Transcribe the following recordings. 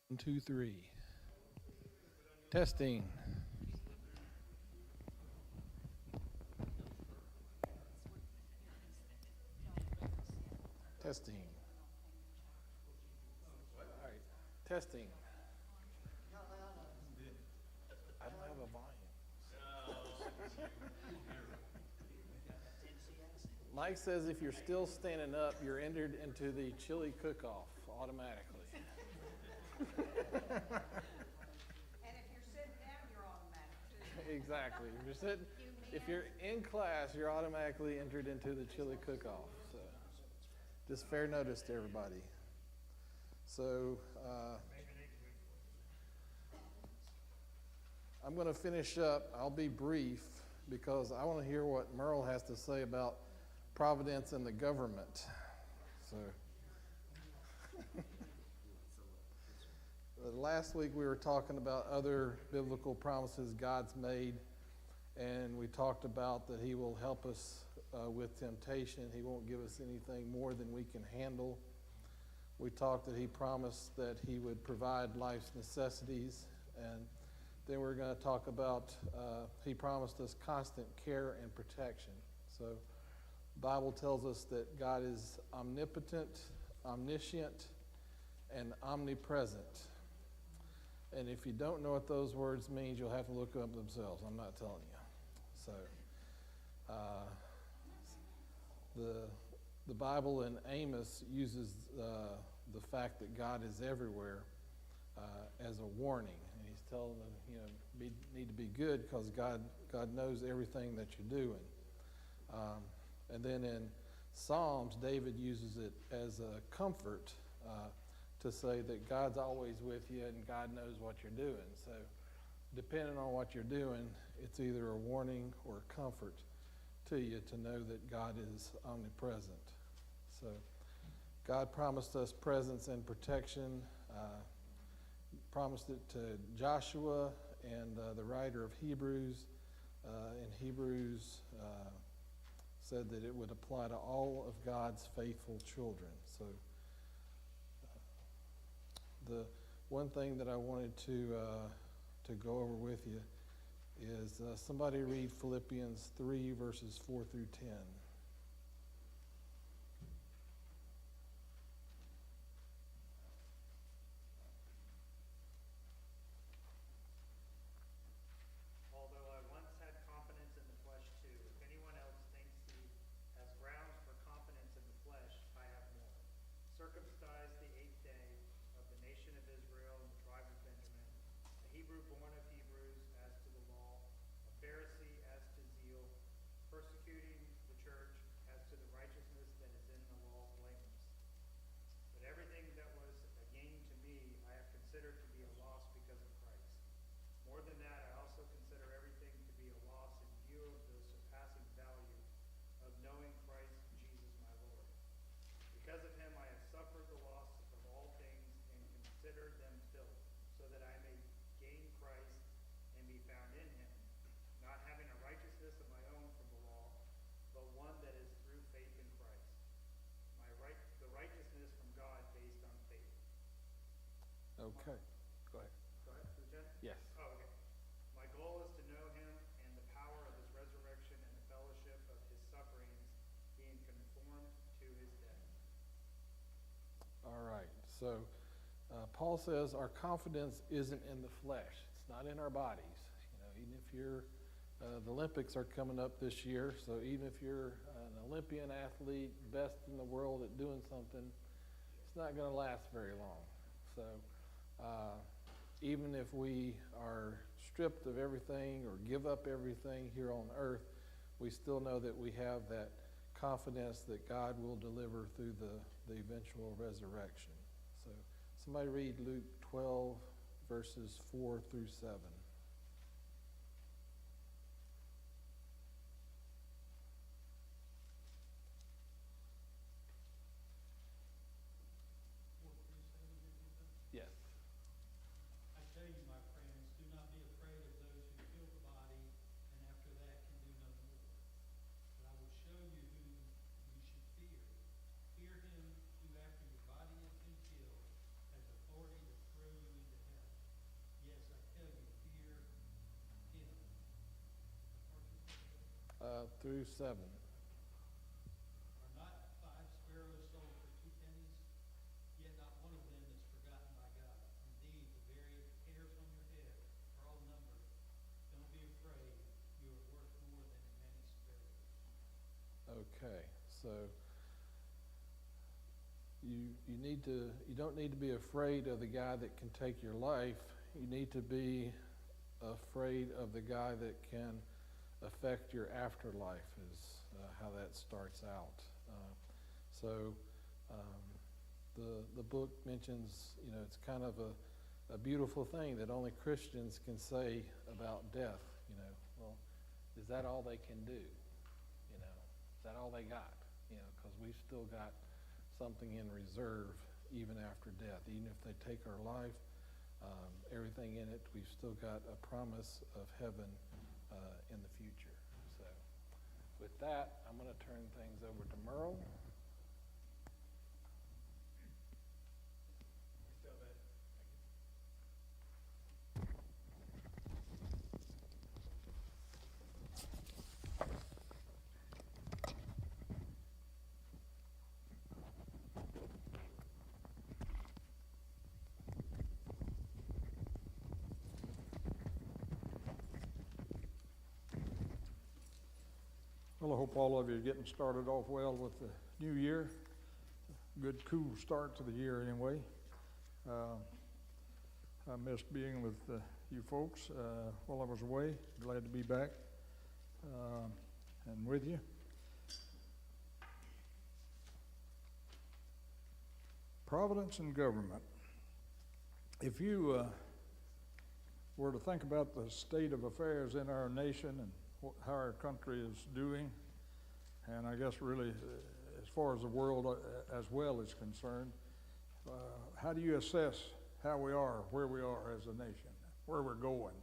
1, 2, 3. Testing. Testing. All right. Testing. I don't have a volume. Mike says if you're still standing up, you're entered into the chili cook-off automatically. And if you're sitting down, you're automatic too. Exactly. If you're in class, you're automatically entered into the chili cook-off. So, just fair notice to everybody. So, I'm going to finish up. I'll be brief because I want to hear what Merle has to say about providence and the government. So, last week we were talking about other biblical promises God's made, and we talked about that He will help us with temptation. He won't give us anything more than we can handle. We talked that He promised that He would provide life's necessities, and then we're going to talk about He promised us constant care and protection. So the Bible tells us that God is omnipotent, omniscient, and omnipresent. And if you don't know what those words mean, you'll have to look up themselves. I'm not telling you. So, the Bible in Amos uses the fact that God is everywhere as a warning, and He's telling them, need to be good because God knows everything that you're doing. And then in Psalms, David uses it as a comfort. To say that God's always with you and God knows what you're doing. So depending on what you're doing, it's either a warning or a comfort to you to know that God is omnipresent. So God promised us presence and protection, promised it to Joshua, and the writer of Hebrews in Hebrews said that it would apply to all of God's faithful children. So the one thing that I wanted to go over with you is somebody read Philippians 3, verses 4 through 10. Although I once had confidence in the flesh too, if anyone else thinks he has grounds for confidence in the flesh, I have more. Circumcised the 8th day of the nation of Israel and the tribe of Benjamin, a Hebrew born of Hebrews as to the law, a Pharisee as to zeal, persecuting the church as to the righteousness that is in the law blameless. But everything that was a gain to me I have considered to be a loss because of Christ. More than that, I also consider everything to be a loss in view of the surpassing value of knowing Christ Jesus my Lord. Because of Him I have suffered the loss of all things and consider them filth, so that I may gain Christ and be found in Him, not having a righteousness of my own from the law, but one that is through faith in Christ, the righteousness from God based on faith. Okay, go ahead. Go ahead, Lieutenant? Yes. Oh, okay. My goal is to know Him and the power of His resurrection and the fellowship of His sufferings, being conformed to His death. All right. So Paul says our confidence isn't in the flesh. It's not in our bodies. Even if you're the Olympics are coming up this year, so even if you're an Olympian athlete, best in the world at doing something, it's not going to last very long. So even if we are stripped of everything or give up everything here on earth, we still know that we have that confidence that God will deliver through the eventual resurrection. So somebody read Luke 12, verses 4 through 7. Yes. I tell you, my friends, do not be afraid of those who kill the body, and after that can do no more. But I will show you whom you should fear. Fear him who, after your body has been killed, has authority to throw you through 7. Are not 5 sparrows sold for 2 pennies? Yet not one of them is forgotten by God. Indeed, the very hairs on your head are all numbered. Don't be afraid. You are worth more than many sparrows. Okay, so you don't need to be afraid of the guy that can take your life. You need to be afraid of the guy that can affect your afterlife, is how that starts out. The book mentions, it's kind of a beautiful thing that only Christians can say about death. Well, is that all they can do? Is that all they got? Because we've still got something in reserve even after death. Even if they take our life, everything in it, we've still got a promise of heaven in the future. So with that, I'm going to turn things over to Merle. Well, I hope all of you are getting started off well with the new year. Good, cool start to the year anyway. I missed being with you folks while I was away. Glad to be back and with you. Providence and government. If you were to think about the state of affairs in our nation and how our country is doing, and I guess really as far as the world as well is concerned, how do you assess how we are, where we are as a nation, where we're going?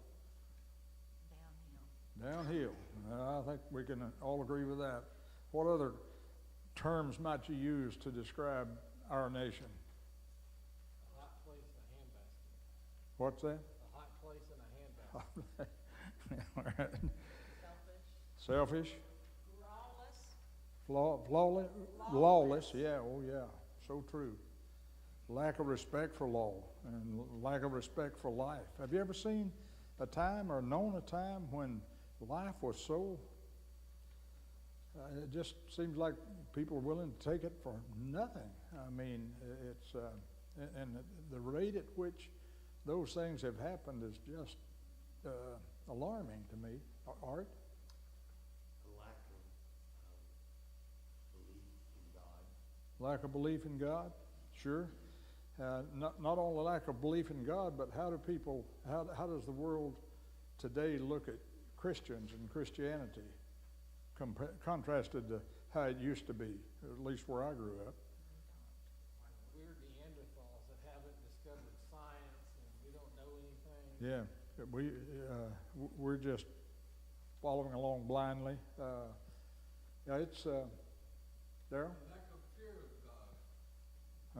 Downhill. I think we can all agree with that. What other terms might you use to describe our nation? A hot place and a handbasket. What's that? A hot place and a handbasket. All right. Selfish. Selfish. Lawless. Lawless, yeah, oh yeah, so true. Lack of respect for law and lack of respect for life. Have you ever seen a time or known a time when life was so, it just seems like people are willing to take it for nothing. I mean, it's, and the rate at which those things have happened is just alarming to me. Art? Lack of belief in God, sure. Not only lack of belief in God, but how does the world today look at Christians and Christianity contrasted to how it used to be, at least where I grew up? We're Neanderthals that haven't discovered science and we don't know anything. Yeah, we're just following along blindly. Yeah, it's, Darryl?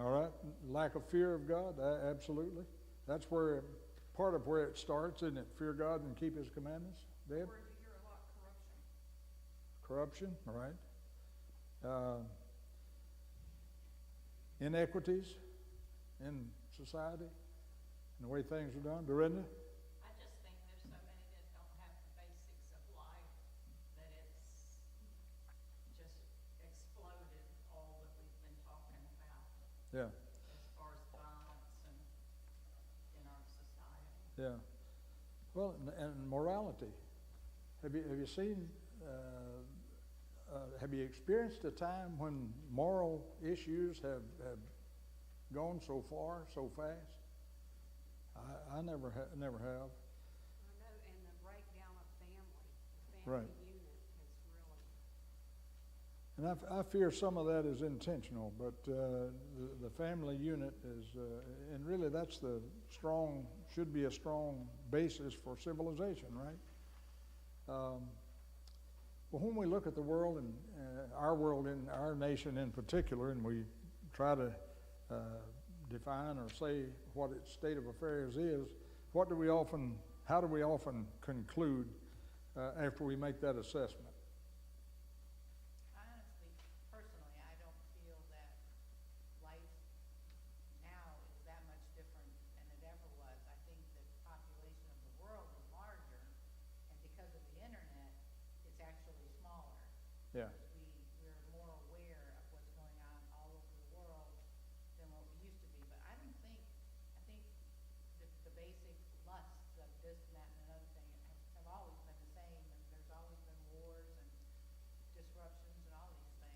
All right, lack of fear of God, absolutely. That's where, part of where it starts, isn't it? Fear God and keep His commandments. Deb? Word you hear a lot, corruption. Corruption, all right. Inequities in society and the way things are done. Dorinda? I just think there's so many that don't have the basics of life that it's just exploded all that we've been talking about Yeah, as far as violence and in our society. yeah. Well, and morality. Have you seen, have you experienced a time when moral issues have gone so far, so fast? I never have. I know, and the breakdown of the Right. family unit has really. And I fear some of that is intentional, but the family unit is, and really that's should be a strong basis for civilization, right? Well, when we look at the world and our world in our nation in particular, and we try to define or say what its state of affairs is, how do we often conclude after we make that assessment?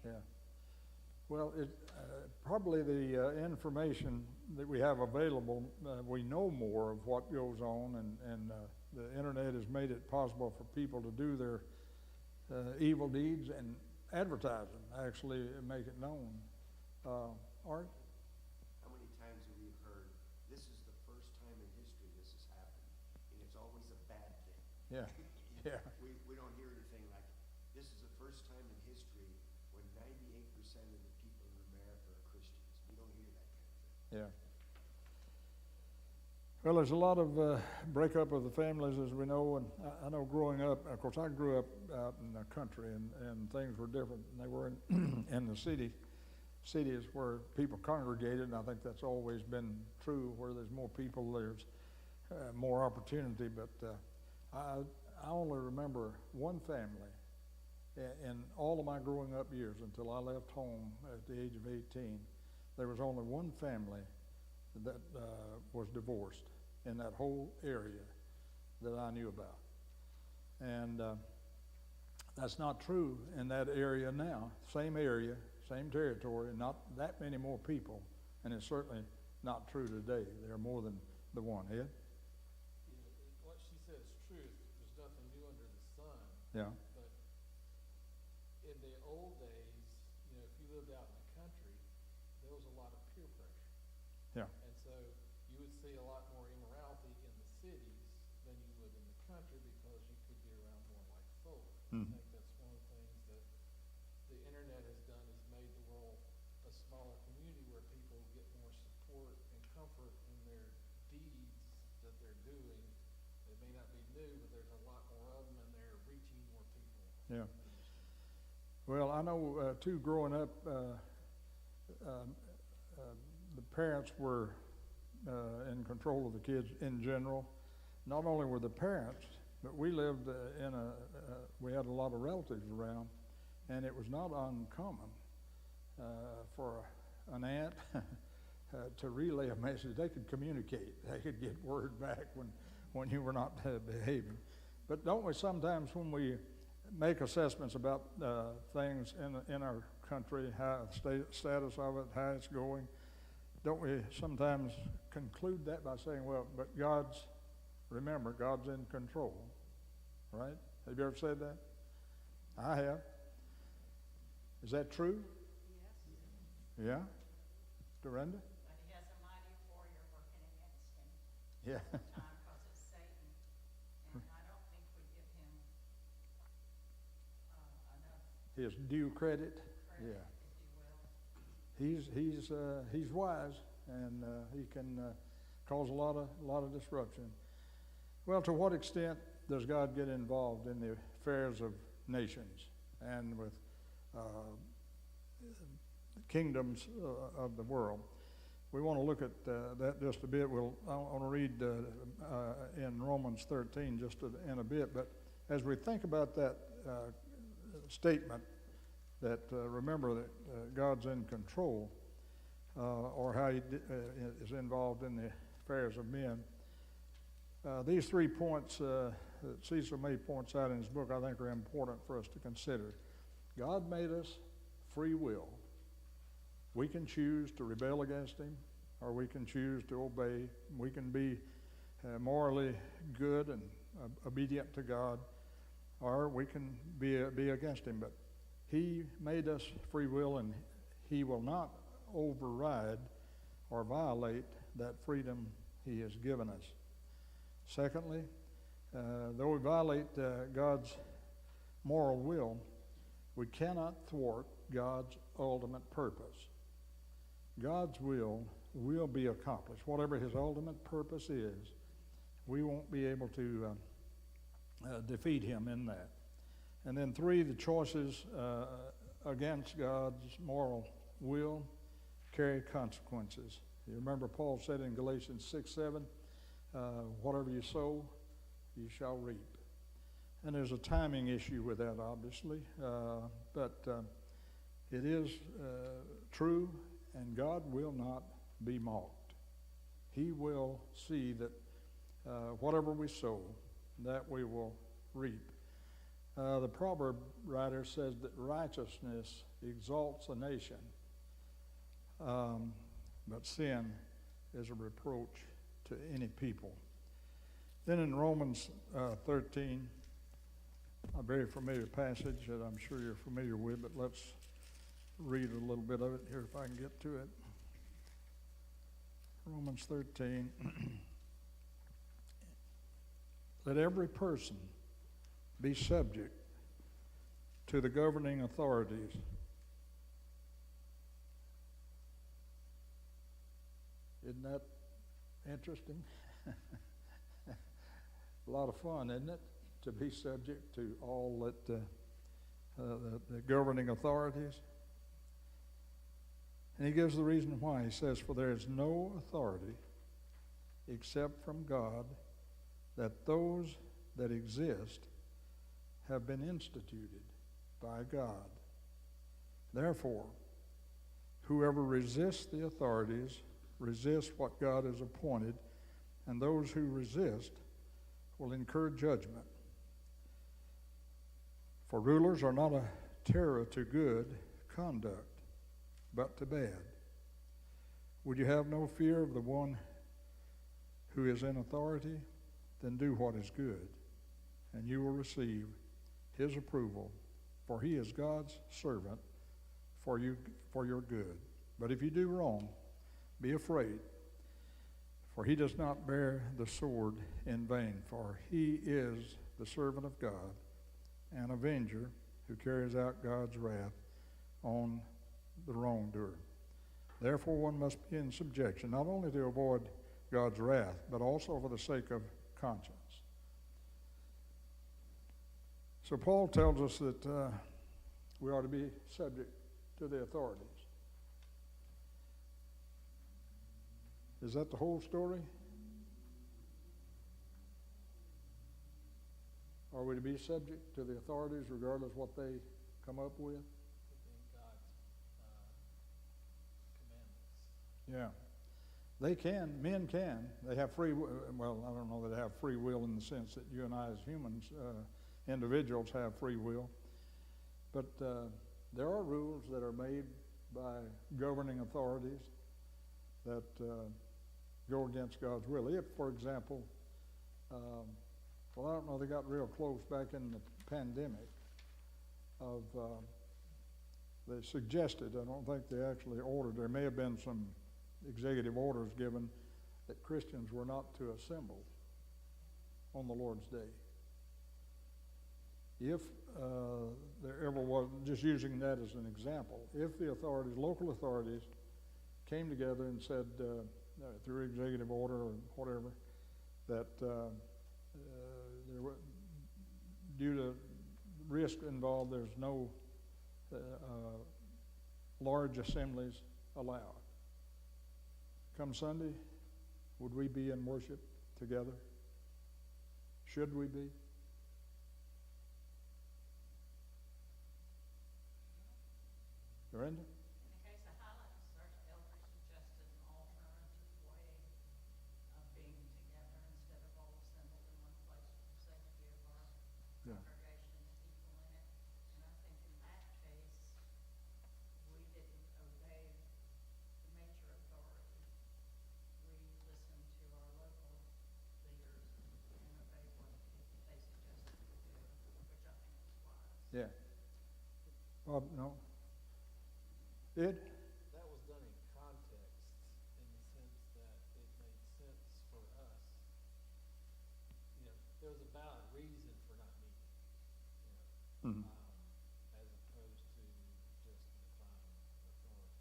Yeah. Well, probably the information that we have available, we know more of what goes on, and the internet has made it possible for people to do their evil deeds and advertise them, actually make it known. Art? How many times have we heard, this is the first time in history this has happened, and it's always a bad thing. Yeah, yeah, We don't hear anything like, this is the first time in history when 98% of the people in America are Christians. We don't hear that kind of thing. yeah. Well, there's a lot of breakup of the families, as we know, and I know growing up, of course, I grew up out in the country, and things were different than they were in the cities where people congregated, and I think that's always been true. Where there's more people, there's more opportunity, but I only remember one family in all of my growing up years until I left home at the age of 18. There was only one family that was divorced in that whole area that I knew about. And that's not true in that area now. Same area, same territory, not that many more people, and it's certainly not true today. There are more than the one. Ed? What she said is truth. There's nothing new under the sun. Yeah. But in the old days, if you lived out in the country, there was a lot of peer pressure. Yeah. And so you would see a lot more immorality in the cities than you would in the country because you could be around more like folk. Mhm. I think that's one of the things that the internet has done is made the world a smaller community where people get more support and comfort in their deeds that they're doing. They may not be new, but there's a lot more of them and they're reaching more people. Yeah. Well, I know, too, growing up, the parents were in control of the kids in general. Not only were the parents, but we lived we had a lot of relatives around, and it was not uncommon for an aunt to relay a message. They could communicate. They could get word back when you were not behaving. But don't we sometimes, when we make assessments about things in our country, how status of it, how it's going, don't we sometimes conclude that by saying, well, but remember, God's in control, right? Have you ever said that? I have. Is that true? Yes. Yeah? Dorinda? But he has a mighty warrior working against him. Yeah. All the time, because it's Satan. And I don't think we give him enough His due credit? credit, Yeah. if you will. He's wise, and he can cause a lot of disruption. Well, to what extent does God get involved in the affairs of nations and with kingdoms of the world? We want to look at that just a bit. I want to read in Romans 13 just in a bit. But as we think about that statement, that remember that God's in control, or how he is involved in the affairs of men. These 3 points that Cecil May points out in his book, I think, are important for us to consider. God made us free will. We can choose to rebel against him, or we can choose to obey. We can be morally good and obedient to God, or we can be against him. But he made us free will, and he will not override or violate that freedom he has given us. Secondly, though we violate God's moral will, we cannot thwart God's ultimate purpose. God's will be accomplished. Whatever his ultimate purpose is, we won't be able to defeat him in that. And then 3, the choices against God's moral will carry consequences. You remember Paul said in Galatians 6:7, whatever you sow, you shall reap. And there's a timing issue with that, obviously, but it is true, and God will not be mocked. He will see that whatever we sow, that we will reap. The proverb writer says that righteousness exalts a nation, but sin is a reproach to any people. Then in Romans 13, a very familiar passage that I'm sure you're familiar with, but let's read a little bit of it here if I can get to it. Romans 13. Let every person be subject to the governing authorities. Isn't that interesting? A lot of fun, isn't it? To be subject to all that the governing authorities. And he gives the reason why. He says, for there is no authority except from God, that those that exist have been instituted by God. Therefore, whoever resists the authorities resists what God has appointed, and those who resist will incur judgment. For rulers are not a terror to good conduct, but to bad. Would you have no fear of the one who is in authority? Then do what is good, and you will receive his approval, for he is God's servant for your good. But if you do wrong, be afraid, for he does not bear the sword in vain, for he is the servant of God, an avenger who carries out God's wrath on the wrongdoer. Therefore one must be in subjection, not only to avoid God's wrath, but also for the sake of conscience. So Paul tells us that we ought to be subject to the authorities. Is that the whole story? Are we to be subject to the authorities regardless of what they come up with? Within God's commandments. Yeah. They can, men can. They have free will. Well, I don't know that they have free will in the sense that you and I as humans, individuals, have free will. But there are rules that are made by governing authorities that go against God's will. If, for example, well, I don't know, they got real close back in the pandemic of, they suggested, I don't think they actually ordered, there may have been some executive orders given that Christians were not to assemble on the Lord's Day. If there ever was, just using that as an example, if the authorities, local authorities, came together and said, through executive order or whatever, that there were, due to risk involved, there's no large assemblies allowed. Come Sunday, would we be in worship together? Should we be? Miranda? In the case of Highlands, our elders suggested an alternative way of being together instead of all assembled in one place for the safety of our Yeah. congregation and people in it. And I think in that case, we didn't obey the major authority. We listened to our local leaders and obeyed what they suggested we do, which I think was wise. Yeah. Bob, no? Ed? That was done in context, in the sense that it made sense for us. You know, there was a valid reason for not meeting, you know, Mhm. as opposed to just defying authority. Now,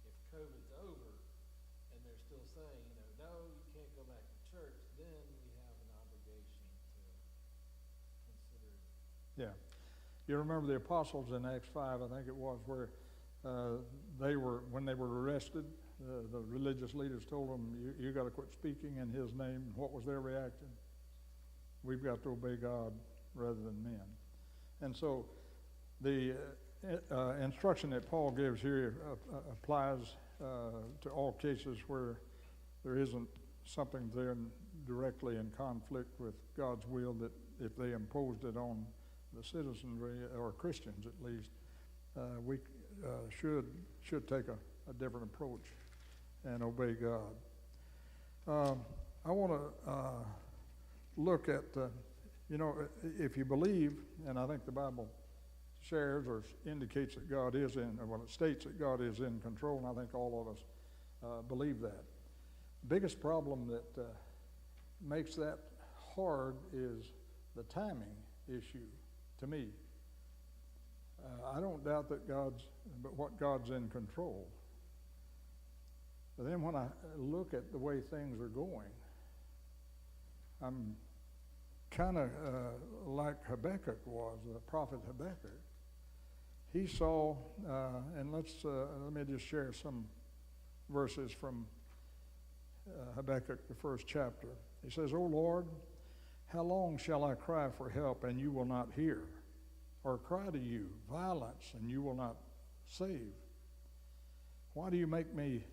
if COVID's over and they're still saying, you know, no, you can't go back to church, then we have an obligation to consider. Yeah. You remember the apostles in Acts 5, I think it was, where when they were arrested, the religious leaders told them, you got to quit speaking in his name. And what was their reaction? We've got to obey God rather than men. And so the instruction that Paul gives here applies to all cases where there isn't something there directly in conflict with God's will, that if they imposed it on the citizenry, or Christians at least, we should take a different approach and obey God. I want to look at, if you believe, and I think the Bible shares or indicates that God is it states that God is in control, and I think all of us believe that. Biggest problem that makes that hard is the timing issue to me. I don't doubt that God's in control. But then when I look at the way things are going, I'm kind of like Habakkuk was, the prophet Habakkuk. He saw, and let me just share some verses from Habakkuk, the first chapter. He says, "O Lord, how long shall I cry for help and you will not hear? Or cry to you violence and you will not save? Why do you make me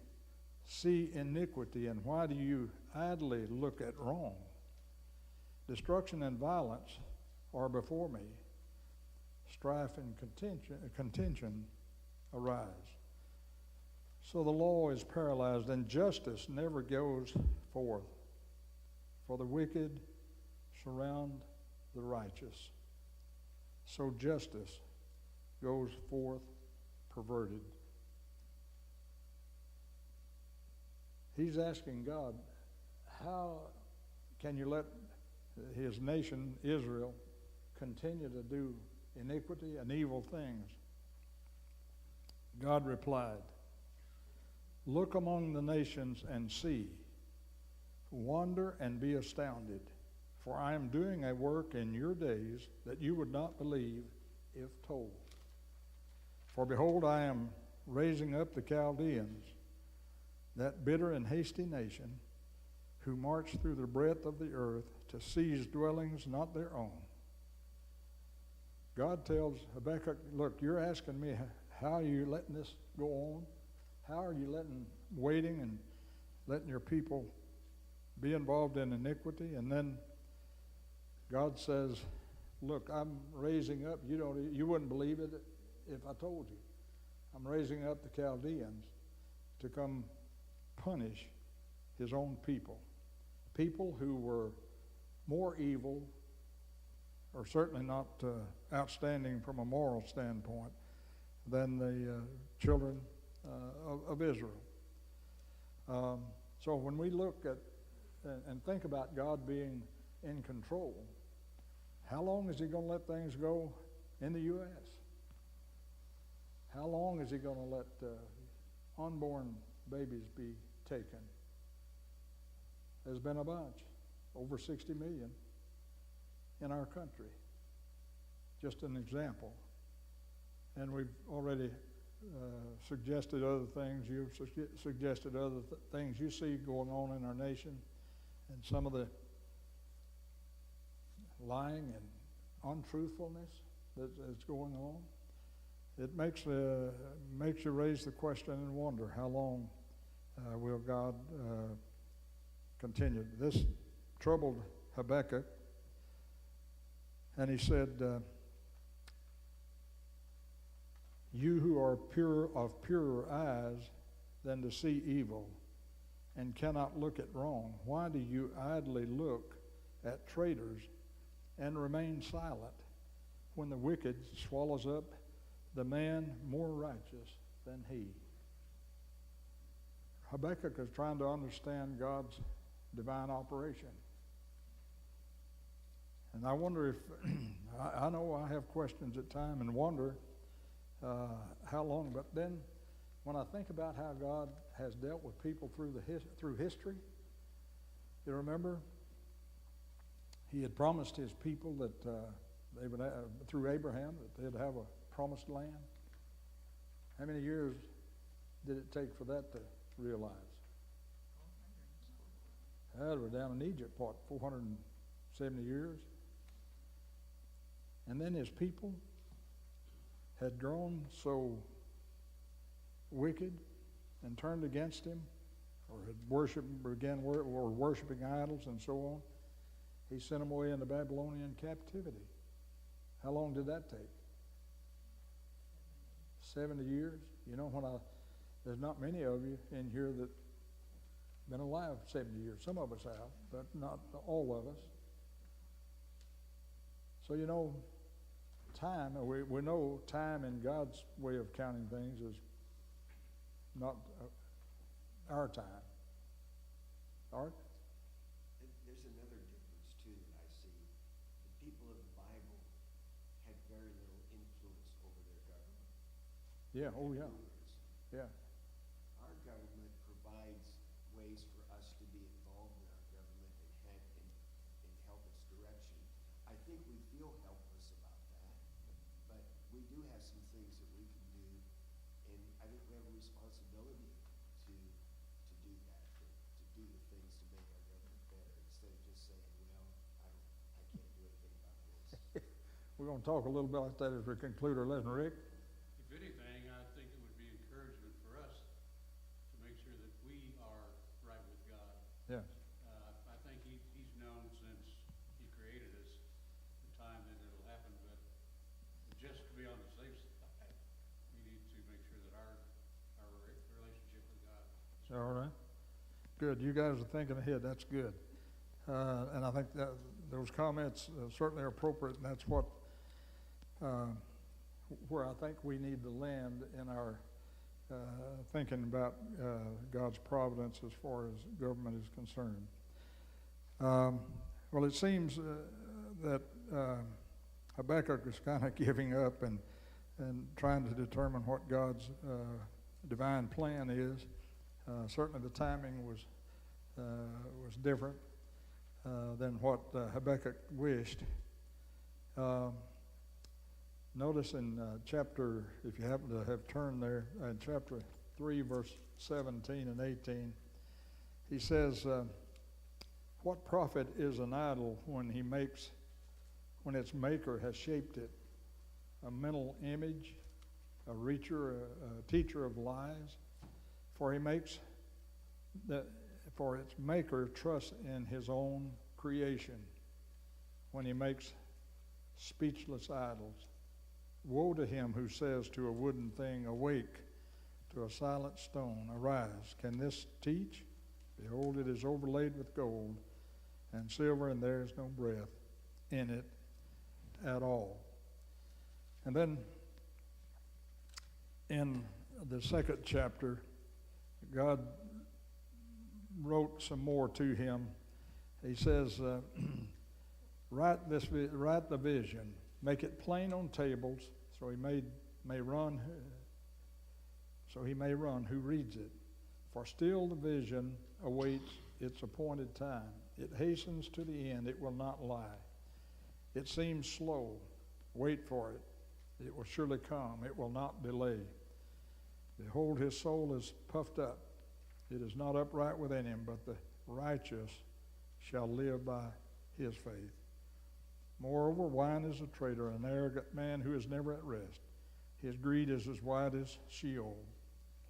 see iniquity, and why do you idly look at wrong? Destruction and violence are before me. Strife and contention arise. So the law is paralyzed, and justice never goes forth. For the wicked surround the righteous. So justice goes forth perverted." He's asking God, how can you let his nation, Israel, continue to do iniquity and evil things? God replied, "Look among the nations and see. Wonder and be astounded, for I am doing a work in your days that you would not believe if told. For behold, I am raising up the Chaldeans, that bitter and hasty nation, who march through the breadth of the earth to seize dwellings not their own." God tells Habakkuk, look, you're asking me, how are you letting this go on? How are you waiting and letting your people be involved in iniquity? And then God says, look, I'm raising up, you wouldn't believe it if I told you. I'm raising up the Chaldeans to come punish his own people. People who were more evil, or certainly not outstanding from a moral standpoint, than the children of Israel. So when we look at and think about God being in control, how long is he going to let things go in the U.S.? How long is he going to let unborn babies be taken? There's been a bunch, over 60 million in our country. Just an example. And we've already suggested other things. You've suggested other things you see going on in our nation, and some of the lying and untruthfulness that's going on. It makes you raise the question and wonder, how long will God continue? This troubled Habakkuk, and he said, "You who are of purer eyes than to see evil, and cannot look at wrong, why do you idly look at traitors and remain silent when the wicked swallows up the man more righteous than he?" Habakkuk is trying to understand God's divine operation. And I wonder if, I know I have questions at times and wonder how long, but then when I think about how God has dealt with people through history, you remember he had promised his people that they would have, through Abraham, that they'd have a promised land. How many years did it take for that to realize? We're down in Egypt, 470 years? And then his people had grown so wicked and turned against him, or had were worshiping idols and so on. He sent them away into Babylonian captivity. How long did that take? 70 years? You know, there's not many of you in here that been alive 70 years. Some of us have, but not all of us. So, you know, time, we know time in God's way of counting things is not our time. Art? There's another difference too that I see. The people of the Bible had very little influence over their government. Yeah, oh yeah, Rulers. yeah. Our government provides ways for us to be involved in our government and help its direction. I think we feel helpless about that, but we do have some things that we can do, and I think we have a responsibility to do that, to do the things to make our government better, instead of just saying, well, I can't do anything about this. We're going to talk a little bit about that as we conclude our lesson. Rick? If anything, I think it would be encouragement for us to make sure that we are right with God. Yes. I think he's known since he created us the time that it'll happen, but just to be on the safe side, we need to make sure that our relationship with God. All right. Good. You guys are thinking ahead. That's good. And I think that those comments certainly are appropriate, and that's what where I think we need to land in our thinking about God's providence as far as government is concerned. Well, it seems that Habakkuk is kind of giving up and trying to determine what God's divine plan is. Certainly the timing was different than what Habakkuk wished. Notice in chapter, if you happen to have turned there, in chapter 3, verse 17 and 18, he says, what profit is an idol when its maker has shaped it? A mental image, a teacher of lies? For its maker trusts in his own creation when he makes speechless idols. Woe to him who says to a wooden thing, awake, to a silent stone, arise. Can this teach? Behold, it is overlaid with gold and silver, and there is no breath in it at all. And then in the second chapter, God wrote some more to him. He says, write the vision, make it plain on tables, so he may run who reads it. For still the vision awaits its appointed time. It hastens to the end, it will not lie. It seems slow, wait for it. It will surely come, it will not delay. Behold, his soul is puffed up. It is not upright within him, but the righteous shall live by his faith. Moreover, wine is a traitor, an arrogant man who is never at rest. His greed is as wide as Sheol.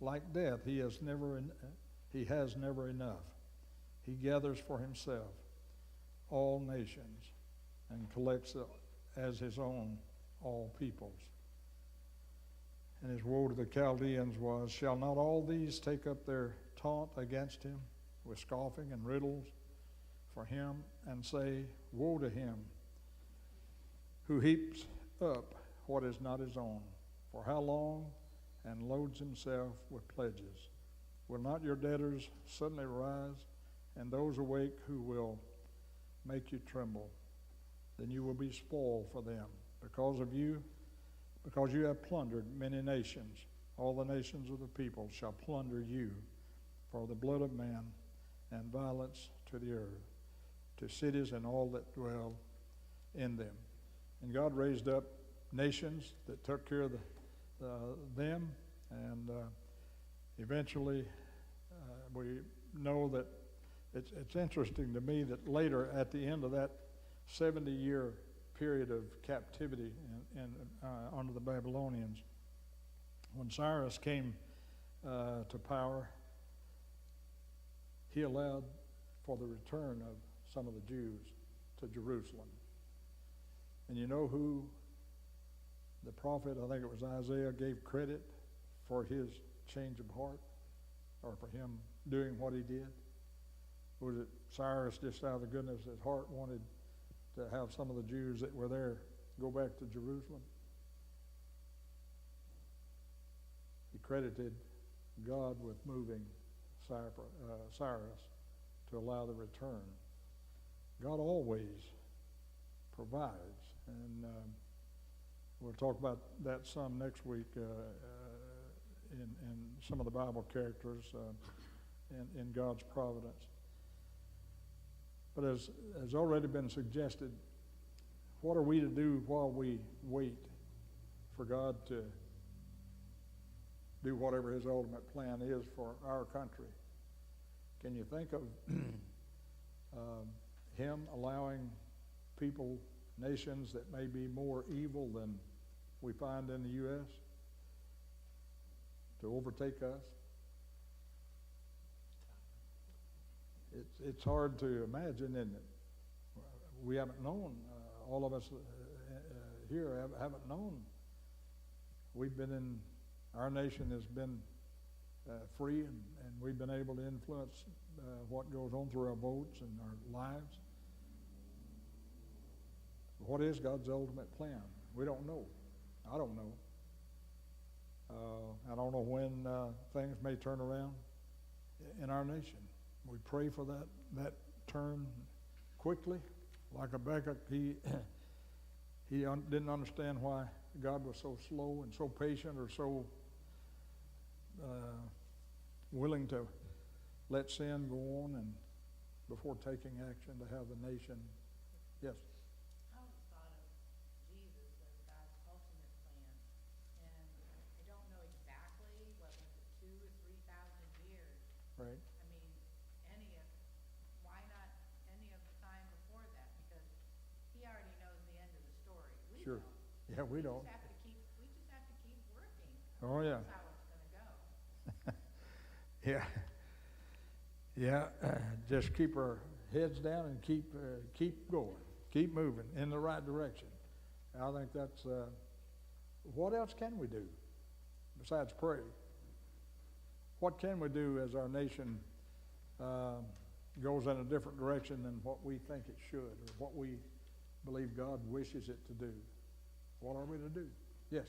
Like death, he has never enough. He gathers for himself all nations and collects as his own all peoples. And his woe to the Chaldeans was, shall not all these take up their taunt against him with scoffing and riddles for him, and say, woe to him who heaps up what is not his own, for how long, and loads himself with pledges. Will not your debtors suddenly rise, and those awake who will make you tremble? Then you will be spoiled for them, because you have plundered many nations. All the nations of the people shall plunder you for the blood of man and violence to the earth, to cities and all that dwell in them. And God raised up nations that took care of them, and eventually we know that it's interesting to me that later, at the end of that 70-year period of captivity under the Babylonians, when Cyrus came to power, he allowed for the return of some of the Jews to Jerusalem. And you know who the prophet, I think it was Isaiah, gave credit for his change of heart, or for him doing what he did? Was it Cyrus, just out of the goodness of his heart, wanted to have some of the Jews that were there go back to Jerusalem? He credited God with moving Cyrus to allow the return. God always provides, and we'll talk about that some next week in some of the Bible characters in God's providence. But as has already been suggested, what are we to do while we wait for God to do whatever his ultimate plan is for our country? Can you think of him allowing people, nations that may be more evil than we find in the U.S. to overtake us? It's hard to imagine, isn't it? We haven't known, all of us here haven't known. We've been in, our nation has been free, and we've been able to influence what goes on through our votes and our lives. What is God's ultimate plan? We don't know. I don't know. I don't know when things may turn around in our nation. We pray for that turn quickly. Like Habakkuk, he didn't understand why God was so slow and so patient, or so willing to let sin go on and before taking action to have the nation. Yes. I always thought of Jesus as God's ultimate plan, and I don't know exactly, what was it, 2,000 or 3,000 years? Right. I mean, why not any of the time before that? Because he already knows the end of the story. We Sure. don't. Yeah, we don't. We just have to keep working. Oh, yeah. That's how it's gonna go. Yeah. Yeah. Just keep our heads down and keep going, keep moving in the right direction. I think that's. What else can we do besides pray? What can we do as our nation goes in a different direction than what we think it should, or what we believe God wishes it to do? What are we to do? Yes.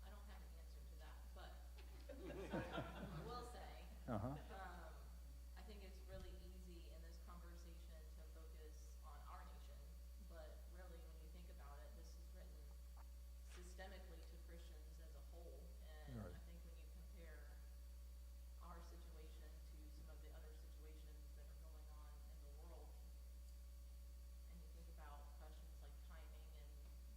I don't have an answer to that, but I will say, Uh-huh. I think it's really easy in this conversation to focus on our nation, but really when you think about it, this is written systemically to Christians as a whole, and Right. I think when you compare our situation to some of the other situations that are going on in the world, and you think about questions like timing and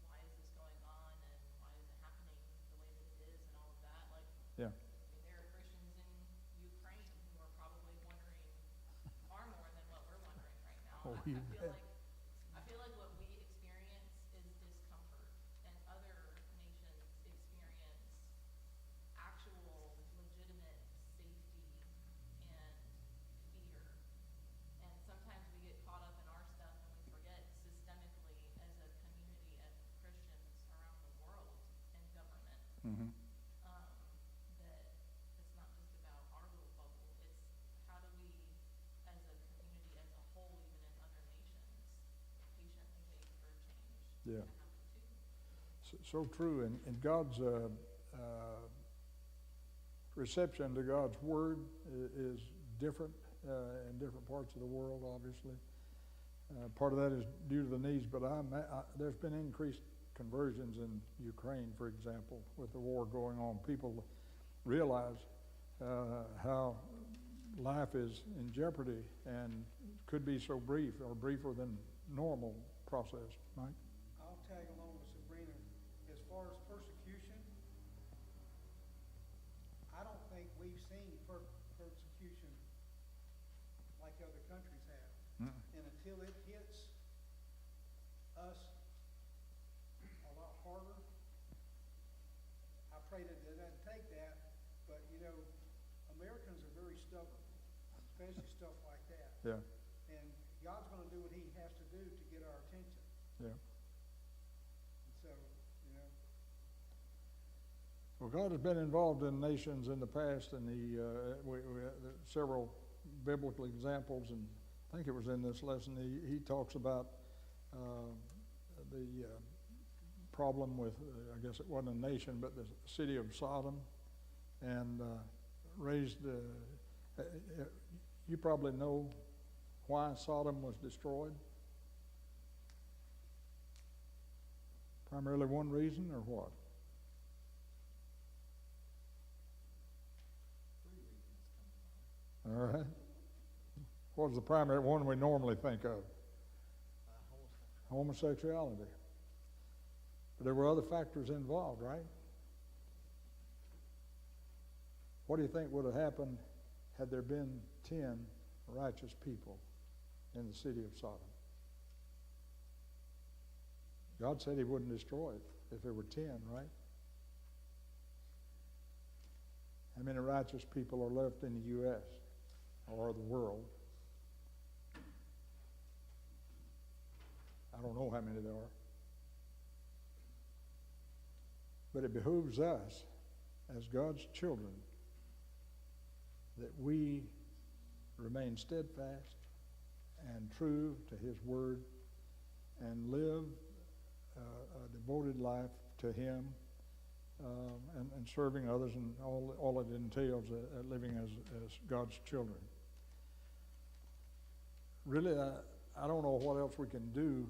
why is this going on and why is it happening the way that it is and all of that, like, Yeah. I mean, there are Christians in Ukraine who are probably wondering far more than what we're wondering right now. Oh, I you feel bet. like what we experience is discomfort, and other nations experience actual, legitimate safety and fear. And sometimes we get caught up in our stuff and we forget systemically as a community, as Christians around the world and government, Mm-hmm. that it's not just about our little bubble. It's how do we, as a community, as a whole, even in other nations, patiently wait for change Yeah. to happen too. So true, and God's reception to God's word is different in different parts of the world, obviously. Part of that is due to the needs, but there's been increased conversions in Ukraine, for example, with the war going on. People realize how life is in jeopardy and could be so brief, or briefer than normal process. Mike? I'll tag along with Sabrina. As far as persecution, I don't think we've seen persecution like other countries have. And until it hits us a lot harder, I pray that it doesn't take that. But, Americans are very stubborn, especially stuff like that. Yeah. And God's going to do what he has to do to get our attention. Yeah. And so, Well, God has been involved in nations in the past, and we several biblical examples, and I think it was in this lesson, he talks about the problem with, I guess it wasn't a nation, but the city of Sodom, and raised, you probably know why Sodom was destroyed. Primarily one reason, or what? All right. What was the primary one we normally think of? Homosexuality. But there were other factors involved, right? What do you think would have happened had there been 10 righteous people in the city of Sodom? God said he wouldn't destroy it if there were 10, right? How many righteous people are left in the U.S. or the world? I don't know how many there are. But it behooves us, as God's children, that we remain steadfast and true to his word and live a devoted life to him and serving others and all it entails living as God's children. Really, I don't know what else we can do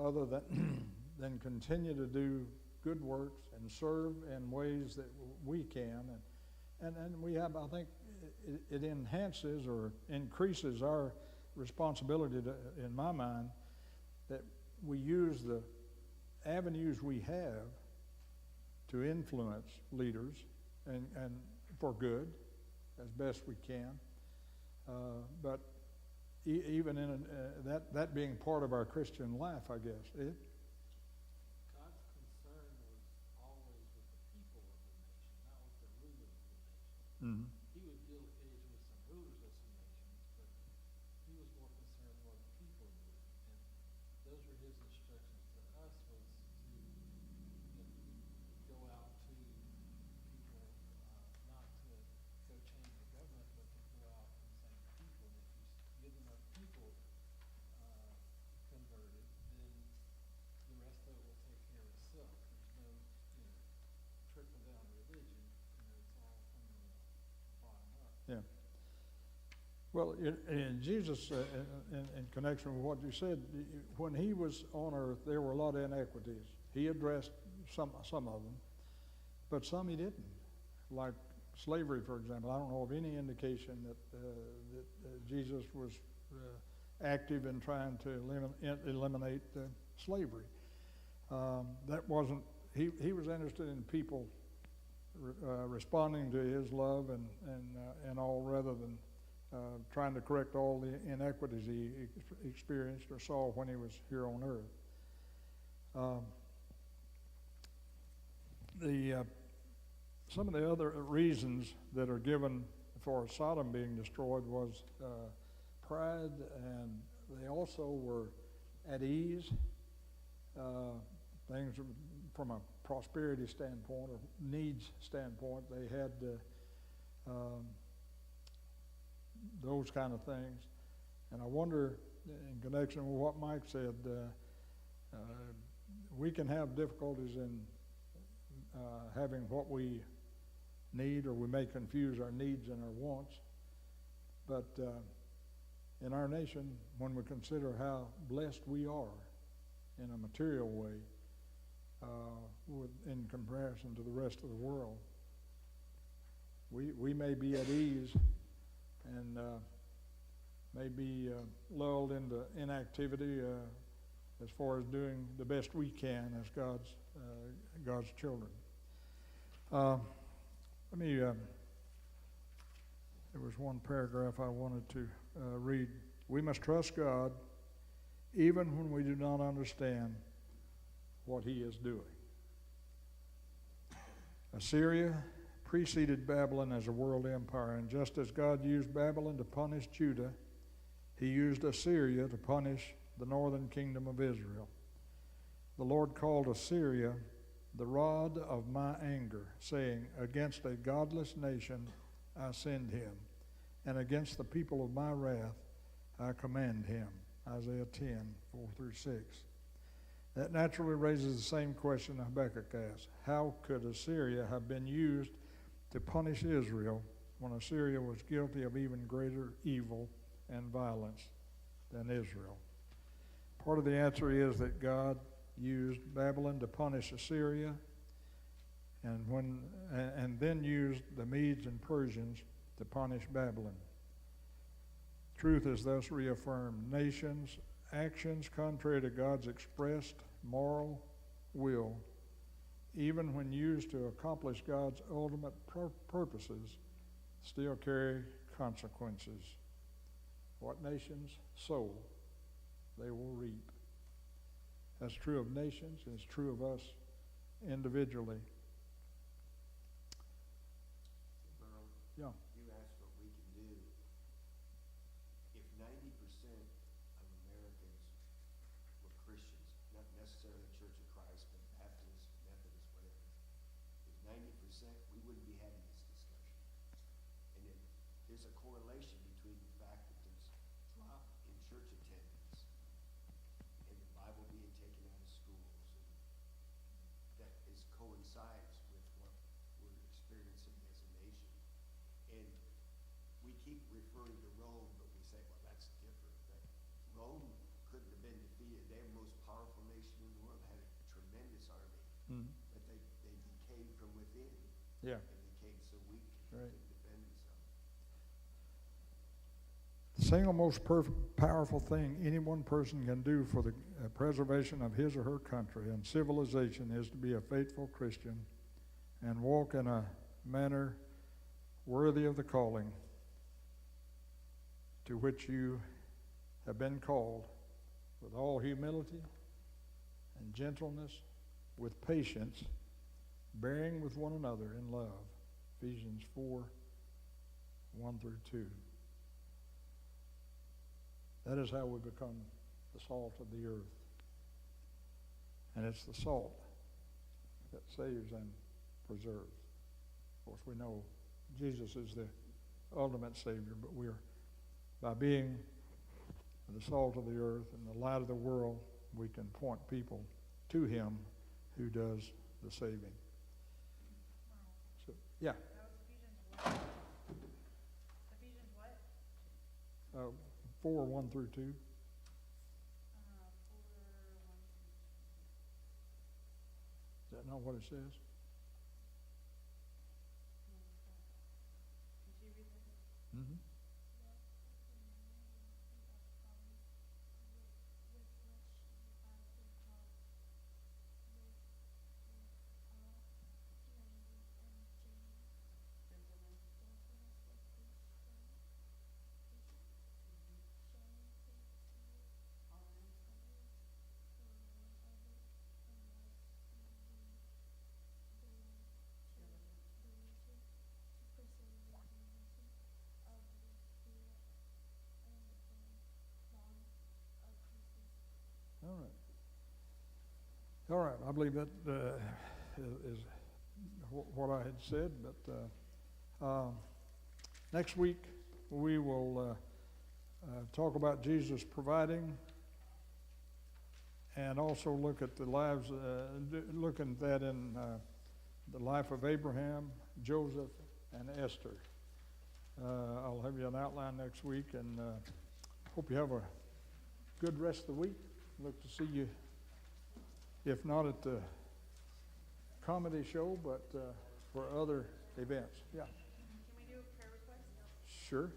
other than continue to do good works and serve in ways that we can. And we have, I think, it enhances or increases our responsibility in my mind, that we use the avenues we have to influence leaders and for good as best we can. But even in that being part of our Christian life, I guess. God's concern was always with the people of the nation, not with the rulers of the nation. Mm-hmm. He would deal occasionally with some rulers of some nations, but he was more concerned with what the people did. And those were his instructions to us, was to go out to people, not to go change the government, but to go out and save the people. And if you get enough people converted, then the rest of it will take care of itself. There's no, trickle down religion. It's all from the bottom up. Yeah. Well, in Jesus, in connection with what you said, when he was on earth, there were a lot of inequities. He addressed some of them, but some he didn't. Like slavery, for example. I don't know of any indication that Jesus was active in trying to eliminate slavery. That wasn't. He was interested in people responding to his love and all, rather than trying to correct all the inequities he experienced or saw when he was here on earth. Some of the other reasons that are given for Sodom being destroyed was pride, and they also were at ease. Things from a prosperity standpoint or needs standpoint, they had those kind of things. And I wonder, in connection with what Mike said, we can have difficulties in having what we need, or we may confuse our needs and our wants. But in our nation, when we consider how blessed we are in a material way, in comparison to the rest of the world, we may be at ease and may be lulled into inactivity as far as doing the best we can as God's children. There was one paragraph I wanted to read. We must trust God even when we do not understand what he is doing. Assyria preceded Babylon as a world empire, and just as God used Babylon to punish Judah, he used Assyria to punish the northern kingdom of Israel. The Lord called Assyria the rod of my anger, saying, against a godless nation I send him, and against the people of my wrath I command him. Isaiah 10:4-6. That naturally raises the same question Habakkuk asked. How could Assyria have been used to punish Israel when Assyria was guilty of even greater evil and violence than Israel? Part of the answer is that God used Babylon to punish Assyria, and then used the Medes and Persians to punish Babylon. Truth is thus reaffirmed. Nations' actions contrary to God's expressed moral will, even when used to accomplish God's ultimate purposes, still carry consequences. What nations sow, they will reap. That's true of nations, and it's true of us individually. Merle, Yeah. you asked what we can do. If 90% of Americans were Christians, not necessarily Church of Christ, but Baptist, Methodist, whatever, if 90%, we wouldn't be having this discussion. And there's a correlation between the fact that there's drop in church attendance and the Bible being taken out of schools, and that coincides with what we're experiencing as a nation. And we keep referring to Rome, but we say, well, that's different. That Rome couldn't have been defeated. They're the most powerful nation in the world, had a tremendous army, but they decayed from within. Yeah. And became so weak Right. they couldn't defend themselves. The single most powerful thing any one person can do for the preservation of his or her country and civilization is to be a faithful Christian and walk in a manner worthy of the calling to which you have been called, with all humility and gentleness, with patience, bearing with one another in love. Ephesians 4:1-2. That is how we become the salt of the earth. And it's the salt that saves and preserves. Of course, we know Jesus is the ultimate Savior, but we're, by being the salt of the earth and the light of the world, we can point people to Him who does the saving. So, yeah. That was Ephesians what? 4:1-2. Is that not what it says? Mm-hmm. All right, I believe that is what I had said, but next week we will talk about Jesus providing, and also look at the lives, looking at that in the life of Abraham, Joseph, and Esther. I'll have you an outline next week, and hope you have a good rest of the week. Look to see you, if not at the comedy show, but for other events. Yeah. Can we do a prayer request? Sure.